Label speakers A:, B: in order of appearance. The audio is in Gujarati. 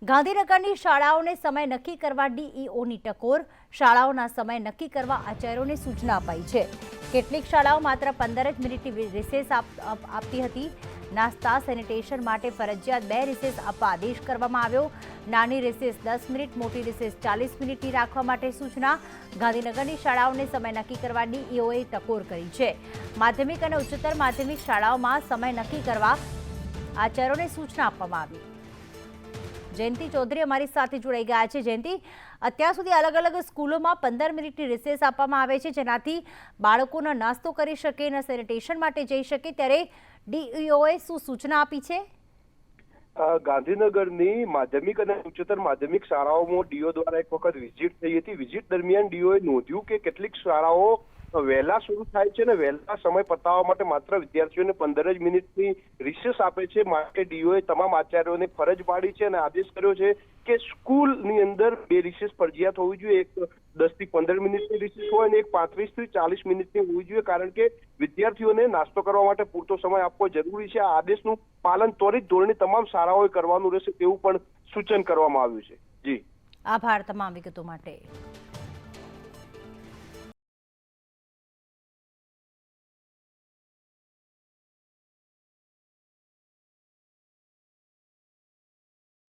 A: ગાંધીનગરની શાળાઓને સમય નક્કી કરવા ડીઈઓની ટકોર. શાળાઓના સમય નક્કી કરવા આચાર્યોને સૂચના અપાઈ છે. કેટલીક શાળાઓ માત્ર 15 જ મિનિટની રિસેસ આપતી હતી. નાસ્તા સેનિટેશન માટે ફરજિયાત 2 રિસેસ આપવા આદેશ કરવામાં આવ્યો. નાની રિસેસ 10 મિનિટ, મોટી રિસેસ 40 મિનિટની રાખવા માટે સૂચના. ગાંધીનગરની શાળાઓને સમય નક્કી કરવા ડીઈઓએ ટકોર કરી છે. માધ્યમિક અને ઉચ્ચતર માધ્યમિક શાળાઓમાં સમય નક્કી કરવા આચાર્યોને સૂચના આપવામાં આવી. જયંતિ ચૌધરી અમારી સાથે જોડાઈ ગયા છે. જયંતિ, અત્યાર સુધી અલગ અલગ સ્કૂલોમાં 15 મિનિટની રિસેસ આપવામાં આવે છે, જેનાથી બાળકોનો નાસ્તો કરી શકે અને સેનિટેશન માટે જઈ શકે. ત્યારે ડીઈઓએ શું સૂચના આપી છે?
B: ગાંધીનગરની માધ્યમિક અને ઉચ્ચતર માધ્યમિક શાળાઓમાં ડીઓ દ્વારા એક વખત વિઝિટ થઈ હતી. વિઝિટ દરમિયાન ડીઓએ નોંધ્યું કે કેટલીક શાળાઓ વહેલા શરૂ થાય છે અને વહેલા સમય પતાવવા માટે માત્ર વિદ્યાર્થીઓને 15 જ મિનિટની રિસેસ આપે છે. માટે ડીઓએ તમામ આચાર્યોને ફરજ પાડી છે અને આદેશ કર્યો છે કે સ્કૂલની અંદર 2 રિસેસ ફરજિયાત હોવી જોઈએ. એક 10 થી 15 મિનિટની રિસેસ હોય અને એક 35 થી 40 મિનિટની હોવી જોઈએ, કારણ કે વિદ્યાર્થીઓને નાસ્તો કરવા માટે પૂરતો સમય આપવો જરૂરી છે. આ આદેશનું પાલન ત્વરિત ધોરણે તમામ શાળાઓએ કરવાનું રહેશે તેવું પણ સૂચન કરવામાં આવ્યું છે. જી,
A: આભાર તમામ વિગતો માટે.